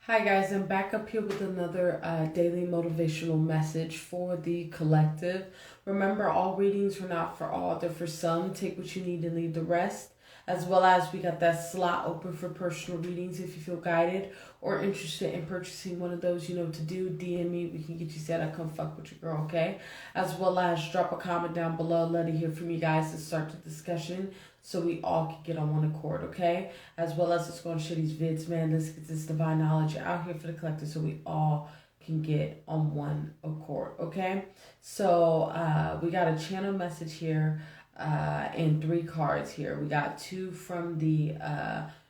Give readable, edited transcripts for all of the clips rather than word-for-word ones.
Hi guys, I'm back up here with another daily motivational message for the collective. Remember, all readings are not for all, they're for some. Take what you need and leave the rest. As well as we got that slot open for personal readings if you feel guided or interested in purchasing one of those. You know what to do. DM me, we can get you set. I come fuck with your girl, okay? As well as drop a comment down below. Let me hear from you guys to start the discussion so we all can get on one accord, okay? As well as let's go and share these vids, man. Let's get this divine knowledge out here for the collective so we all can get on one accord, okay? So we got a channel message here and 3 cards here. We got 2 from the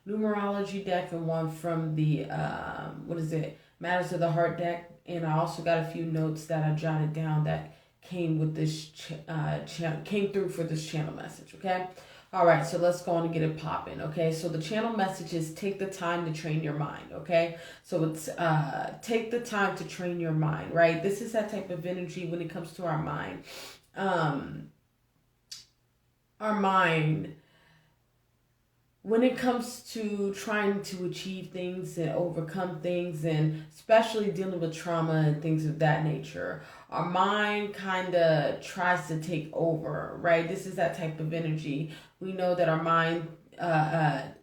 numerology deck and 1 from the Matters of the Heart deck. And I also got a few notes that I jotted down that came with this came through for this channel message, okay? All right, so let's go on and get it popping, okay? So the channel message is take the time to train your mind, okay? So it's take the time to train your mind, right? This is that type of energy when it comes to our mind. Our mind, when it comes to trying to achieve things and overcome things, and especially dealing with trauma and things of that nature, our mind kind of tries to take over, right? This is that type of energy. We know that our mind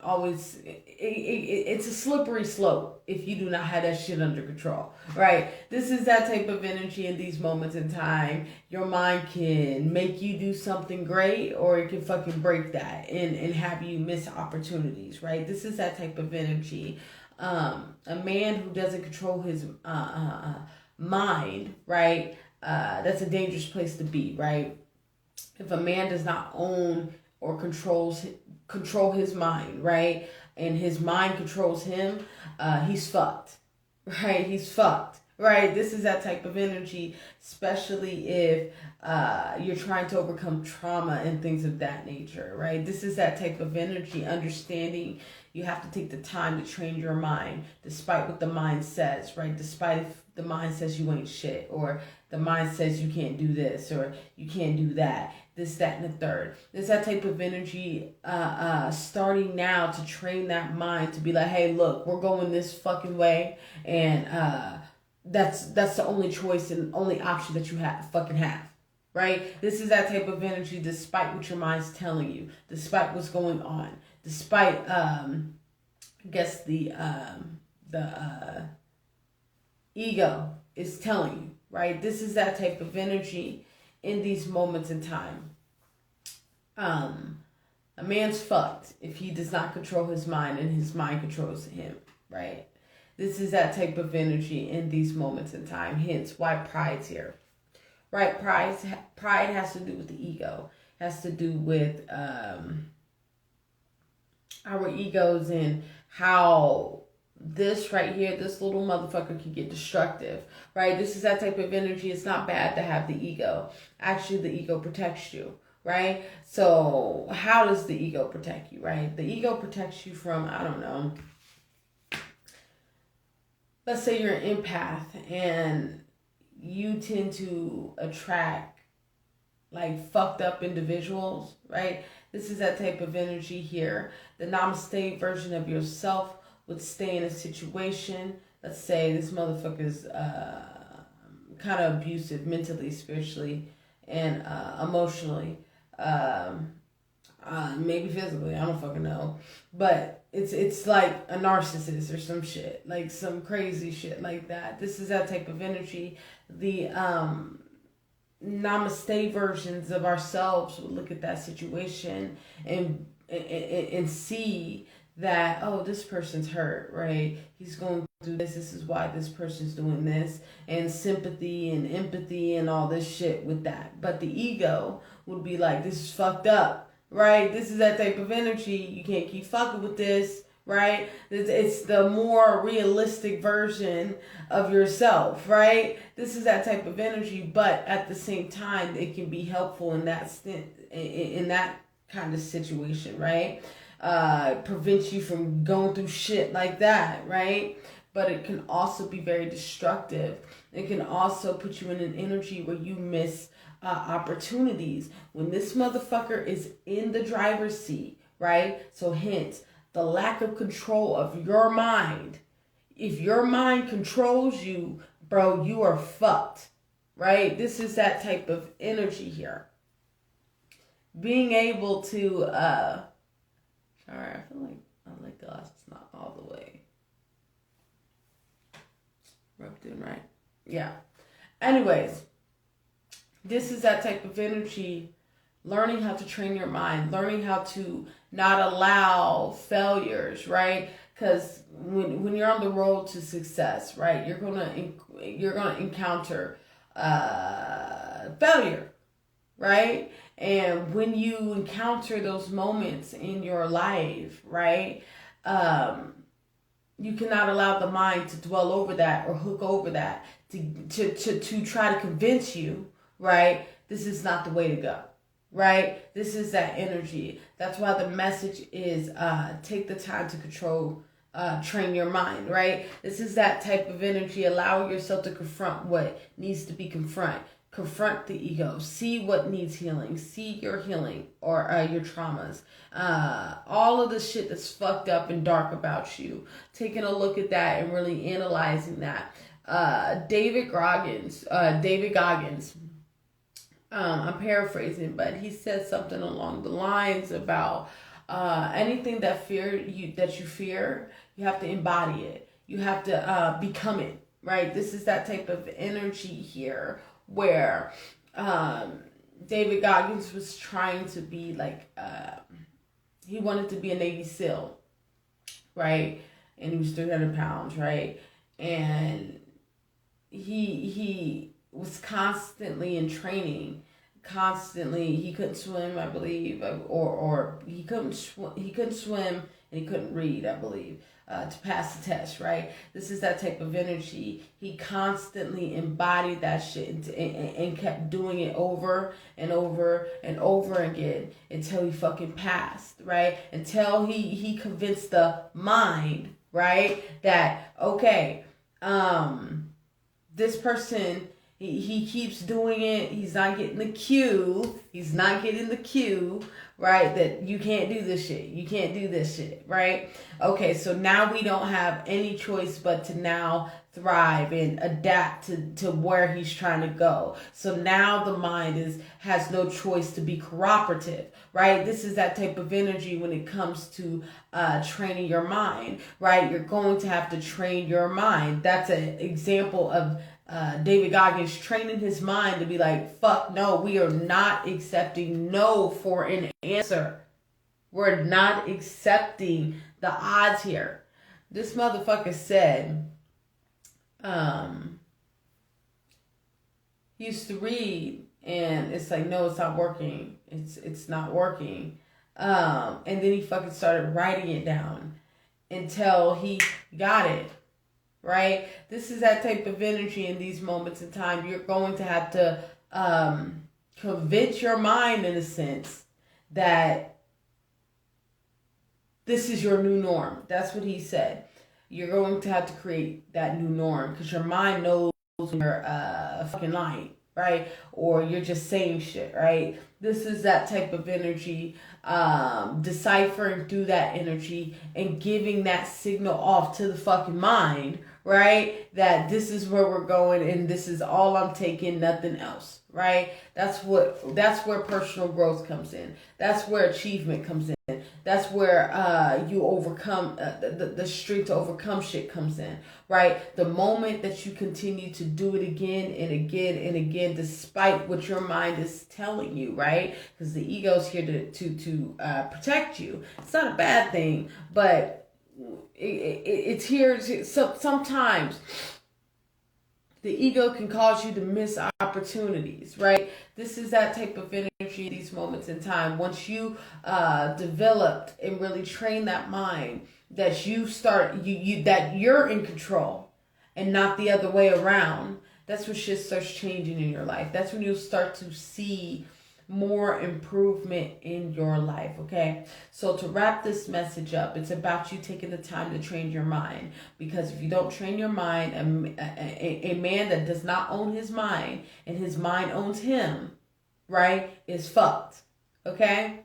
always, it's a slippery slope if you do not have that shit under control, right? This is that type of energy in these moments in time. Your mind can make you do something great, or it can fucking break that and have you miss opportunities, right? This is that type of energy. A man who doesn't control his mind, right? That's a dangerous place to be, right? If a man does not own or control his mind, right? And his mind controls him, he's fucked, right? He's fucked, right? This is that type of energy, especially if you're trying to overcome trauma and things of that nature, right? This is that type of energy, understanding you have to take the time to train your mind, despite what the mind says, right? Despite if the mind says you ain't shit, or the mind says you can't do this, or you can't do that, this, that, and the third. There's that type of energy starting now to train that mind to be like, hey, look, we're going this fucking way, and that's the only choice and only option that you have, right? This is that type of energy, despite what your mind's telling you, despite what's going on, despite I guess the ego is telling you, right? This is that type of energy in these moments in time. A man's fucked if he does not control his mind and his mind controls him, right? This is that type of energy in these moments in time, hence why pride's here, right? Pride has to do with the ego, has to do with our egos and how this right here, this little motherfucker can get destructive, right? This is that type of energy. It's not bad to have the ego. Actually, the ego protects you, right? So how does the ego protect you, right? The ego protects you from, I don't know, let's say you're an empath and you tend to attract like fucked up individuals, right? This is that type of energy here. The namaste version of yourself would stay in a situation. Let's say this motherfucker's kind of abusive mentally, spiritually, and emotionally. Maybe physically, I don't fucking know. But it's like a narcissist or some shit. Like some crazy shit like that. This is that type of energy. The namaste versions of ourselves would look at that situation and see that, oh, this person's hurt, right? He's going through this. This is why this person's doing this. And sympathy and empathy and all this shit with that. But the ego would be like, this is fucked up, right? This is that type of energy. You can't keep fucking with this, right? It's the more realistic version of yourself, right? This is that type of energy. But at the same time, it can be helpful in that kind of situation, right? Prevents you from going through shit like that, right? But it can also be very destructive. It can also put you in an energy where you miss opportunities when this motherfucker is in the driver's seat, right? So hence the lack of control of your mind if your mind controls you, bro, you are fucked, right? This is that type of energy here. Being able to, sorry, I feel like my glass is not all the way rubbed in, right? Yeah. Anyways, this is that type of energy. Learning how to train your mind, learning how to not allow failures, right? Because when you're on the road to success, right, you're gonna encounter failure, right? And when you encounter those moments in your life, right, you cannot allow the mind to dwell over that or hook over that to try to convince you, right, this is not the way to go. Right? This is that energy. That's why the message is take the time to control, train your mind, right? This is that type of energy. Allow yourself to confront what needs to be confronted. Confront the ego. See what needs healing. See your healing or your traumas. All of the shit that's fucked up and dark about you. Taking a look at that and really analyzing that. David Goggins. I'm paraphrasing, but he said something along the lines about anything that you fear, you have to embody it. You have to become it, right? This is that type of energy here where David Goggins was trying to be like, he wanted to be a Navy SEAL, right? And he was 300 pounds, right? And he was constantly in training, he couldn't swim, I believe, or he couldn't swim and he couldn't read, I believe, to pass the test, right? This is that type of energy. He constantly embodied that shit and kept doing it over and over and over again until he fucking passed, right? Until he convinced the mind, right, that, okay, this person, he keeps doing it. He's not getting the cue. Right? That you can't do this shit. You can't do this shit, right? Okay, so now we don't have any choice but to now thrive and adapt to where he's trying to go. So now the mind has no choice to be cooperative, right? This is that type of energy when it comes to training your mind, right? You're going to have to train your mind. That's an example of David Goggins training his mind to be like, fuck no, we are not accepting no for an answer. We're not accepting the odds here. This motherfucker said, he used to read and it's like, no, it's not working. It's not working. And then he fucking started writing it down until he got it. Right? This is that type of energy in these moments in time. You're going to have to convince your mind, in a sense, that this is your new norm. That's what he said. You're going to have to create that new norm because your mind knows when you're fucking lying, right? Or you're just saying shit, right? This is that type of energy, deciphering through that energy and giving that signal off to the fucking mind, right? That this is where we're going and this is all I'm taking, nothing else, right? That's where personal growth comes in. That's where achievement comes in. That's where you overcome, the streak to overcome shit comes in, right? The moment that you continue to do it again and again and again, despite what your mind is telling you, right? Because the ego's here to protect you. It's not a bad thing, but it's here to, sometimes the ego can cause you to miss opportunities, right? This is that type of energy in these moments in time. Once you developed and really train that mind, that you start, that you're in control and not the other way around, that's when shit starts changing in your life. That's when you'll start to see more improvement in your life, okay? So to wrap this message up, it's about you taking the time to train your mind, because if you don't train your mind, a man that does not own his mind and his mind owns him, right, is fucked, okay?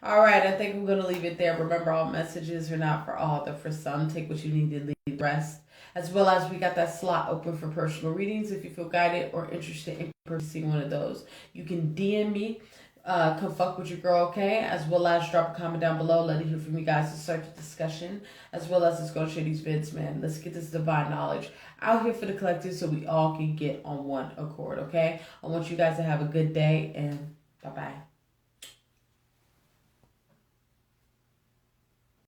All right, I think I'm going to leave it there. Remember, all messages are not for all. They're for some. Take what you need to leave the rest. As well as we got that slot open for personal readings. If you feel guided or interested in purchasing one of those, you can DM me. Come fuck with your girl, okay? As well as drop a comment down below. Let me hear from you guys to start the discussion. As well as let's go share these vids, man. Let's get this divine knowledge out here for the collective so we all can get on one accord, okay? I want you guys to have a good day and bye-bye.